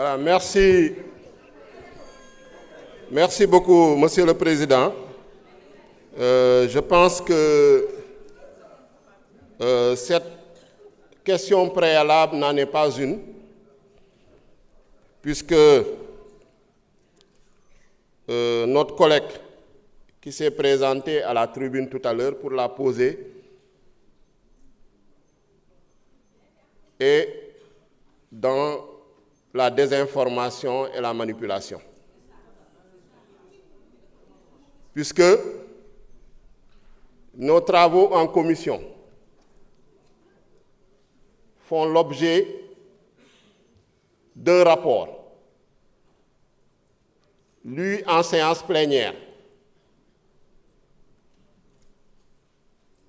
Voilà, merci. Merci beaucoup, Monsieur le Président. Je pense que cette question préalable n'en est pas une, puisque notre collègue qui s'est présenté à la tribune tout à l'heure pour la poser est dans la désinformation et la manipulation. Puisque nos travaux en commission font l'objet d'un rapport lu en séance plénière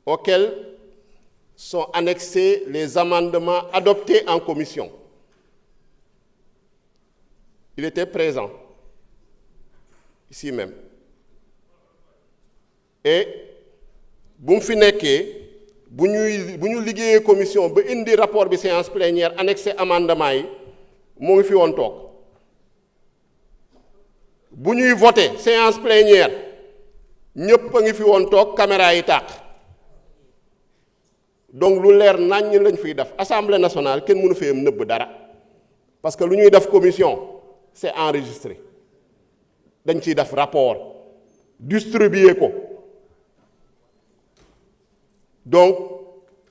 auquel sont annexés les amendements adoptés en commission. Il était présent, ici même. Et bu mu fi nekkee bu ñu liggéeyee commission ba indi rapport bi séance plénière annexé amendement yi moo ngi fi woon toog bu ñuy voté séance plénière ñëpp a ngi fi woon toog caméra yi tàq donc lu leer naññ lañ fiy def assemblée nationale kenn mënu fee nëbb dara parce que lu ñuy def commission c'est enregistré dañ ciy def rapport distribuer ko. Donc,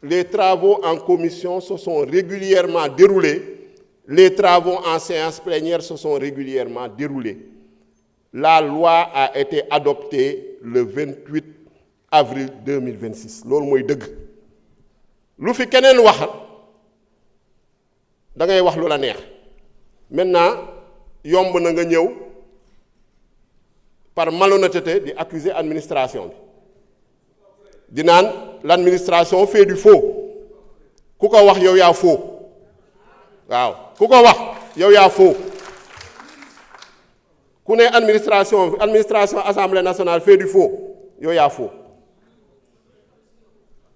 les travaux en commission se sont régulièrement déroulés, les travaux en séance plénière se sont régulièrement déroulés. La loi a été adoptée le 28 avril 2026. loolu mooy dëgg lu fi keneen wax da ngay wax lu la neex maintenant yomb na nga ñëw par malhonnêteté di accuser administration bi. di naan l'administration fait du faux ku ko wax yow yaa faux waaw ku ko wax yow yaa faux ku ne administration assemblée nationale fait du faux yow yaa faux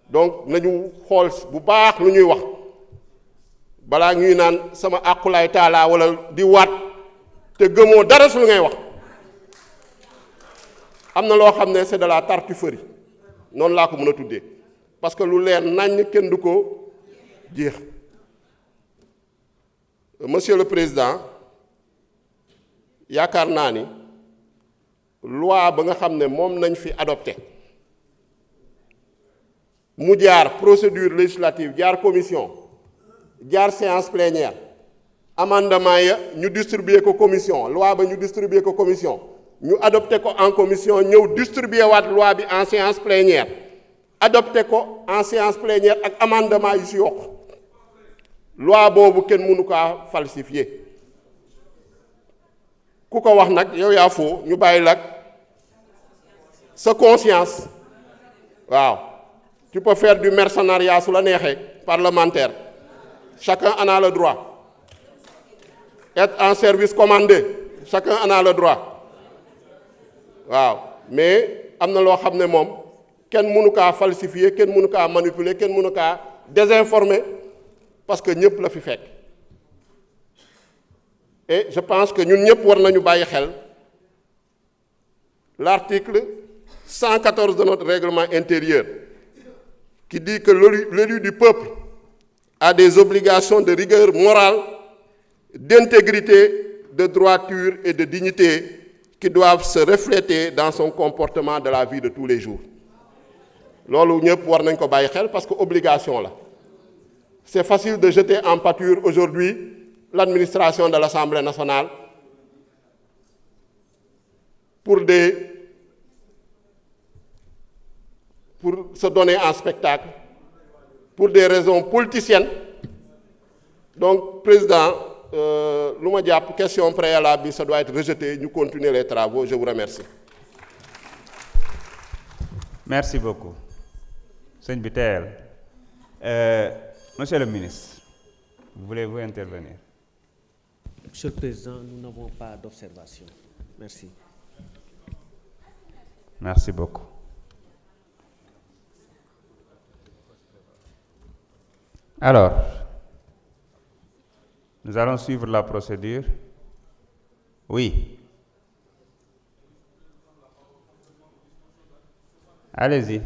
donc nañu xool bu baax lu ñuy wax balaa ñuy naan sama àqulaay taalaa wala di waat te gëmoo dara su lu ngay wax am na loo xam ne c'est de la tartufferie noonu laa ko mën a tuddee parce que lu leer naññ kenn du ko jeex. Monsieur le Président yaakaar naa ni loi ba nga xam ne moom nañ fi adopté mu jaar procédure législative jaar commission jaar séance plénière amendement ya ñu distribuer ko commission loi ba ñu distribuer ko commission. ñu adopté ko en commission ñëw distribuer waat loi bi en séance plénière adopté ko en séance plénière ak amendement yu si yokk loi boobu kenn mënu kaa falsifier ku ko wax nag yow yaa foo ñu bàyyi lak sa conscience waaw tu peux faire du mercenariat su la neexee parlementaire chacun en a le droit être en service commandé chacun en a le droit waaw mais am na loo xam ne moom kenn mënu kaa falsifier kenn mënu kaa manipuler kenn mënu kaa désinformer parce que ñëpp la fi fekk et je pense que ñun ñëpp war nañu bàyyi xel l'article 114 de notre règlement intérieur qui dit que l'élu du peuple a des obligations de rigueur morale, d'intégrité, de droiture et de dignité qui doivent se refléter dans son comportement de la vie de tous les jours. loolu ñëpp war nañ ko bàyyi xel parce que obligation la. C'est facile de jeter en pâture aujourd'hui l'administration de l'Assemblée nationale pour se donner en spectacle, pour des raisons politiciennes. Donc, Président, lu ma jàpp question préalable bi ça doit être rejeté, ñu continuer les travaux. Je vous remercie. Merci beaucoup. Sëñ bi teel. Monsieur le ministre, voulez-vous intervenir? Monsieur le Président, nous n'avons pas d'observation. Merci. Merci beaucoup. Alors, Nous allons suivre la procédure. Oui. Allez-y.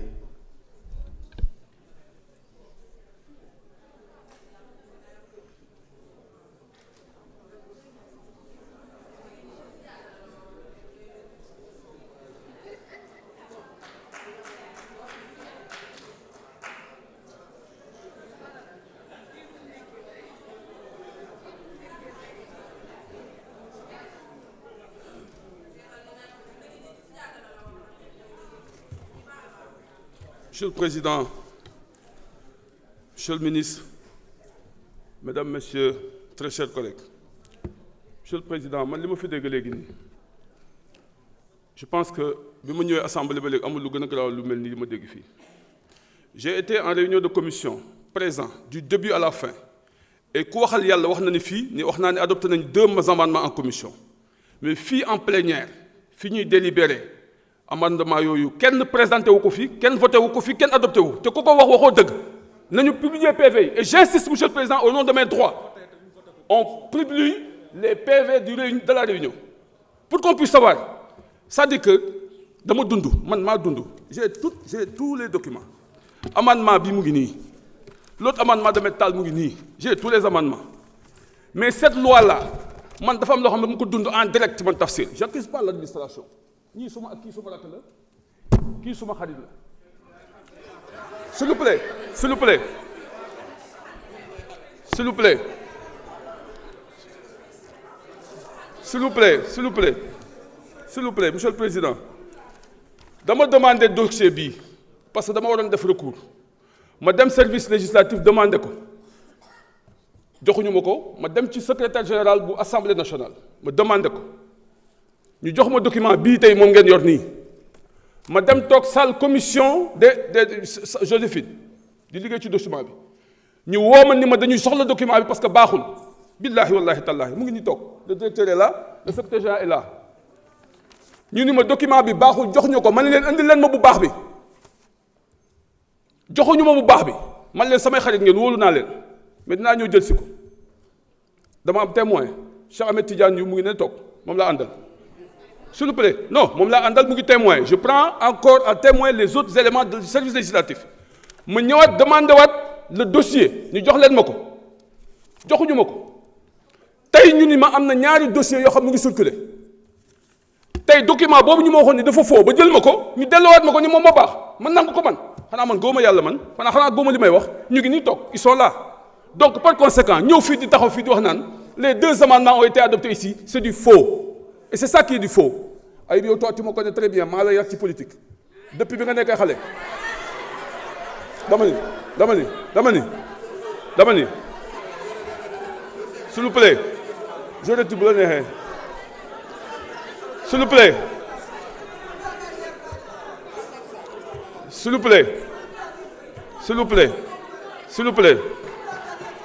Monsieur le Président, Monsieur le Ministre, Mesdames, Messieurs, très chers collègues. Monsieur le Président, man li ma fi dégg léegi nii je pense que bi ma ñëwee assemblée ba léegi amul lu gën a garaaw lu mel ni li ma dégg fii. J'ai été en réunion de commission présent du début à la fin et ku waxal yàlla wax na ni fii ni wax naa ne adopté nañ 2 amendements en commission mais fii en plénière fi ñuy délibéré. Amendement yooyu kenn présenté wu ko fi kenn voté wu ko fi kenn adopté wu te ku ko wax waxoo dëgg nañu publier PV yi et j'insiste monsieur le président au nom de mes droits on publie les PV de la réunion pour qu'on puisse savoir c'est-à-dire que dama dund man maa dund j'ai tous les documents amendement bi mu ngi nii l'autre amendement de métal mu ngi nii j'ai tous les amendements mais cette loi là man dafa am loo xam ne mu ko dund en direct man Tafsir j'accuse pas l'administration ñii suma ak kii suma rakk la kii suma xarit la s'il vous plaît s'il vous plaît s'il vous plaît s'il vous plaît s'il vous plaît s'il vous plaît monsieur le président dama demandé dossier bii parce que dama waroon def recours ma dem service législatif demandé ko joxuñu ma ko ma dem ci secrétaire général bu assemblée nationale ma demandé ko ñu jox ma document bii tey moom ngeen yor nii ma dem toog salle commission de Joséphine di liggéey ci document bi ñu woo ma ni ma dañuy soxla document bi parce que baaxul billahi wallahi tallahi mu ngi ni toog le directeur est là le secrétaire général est là ñu ni ma document bi baaxul jox ñu ko man leen andi leen ma bu baax bi joxuñu ma bu baax bi man leen samay xarit ngeen wóolu naa leen mais dinaa ñëw jël si ko dama am témoin Cheikh Ahmed Tidiane yu mu ngi ne toog moom laa àndal. S'il vous plaît, non, moom laa àndal mu ngi témoin je prends encore à témoin les autres éléments du service législatif ma ñëwaat demandé waat le dossier ñu jox leen ma ko joxuñu ma ko tey ñu ni ma am na ñaari dossiers yoo xam mu ngi circulé tey document boobu ñu ma waxoon ni dafa faux ba jël ma ko ñu delloowaat ma ko ni moom moo baax man nangu ko man xanaa man góoma yàlla man xanaa góoma li may wax ñu ngi nii toog ils sont là donc par conséquent ñëw fii di taxaw fii di wax naan les 2 amendements ont été adoptés ici c'est du faux. Et c'est ça qui est du faux. Ayib yow toi tu me connais très bien maa la yar ci politique depuis bi nga nekkee xale dama ni s'il vous plaît je retire bu la neexee s'il vous plaît s'il vous plaît s'il vous plaît s'il vous plaît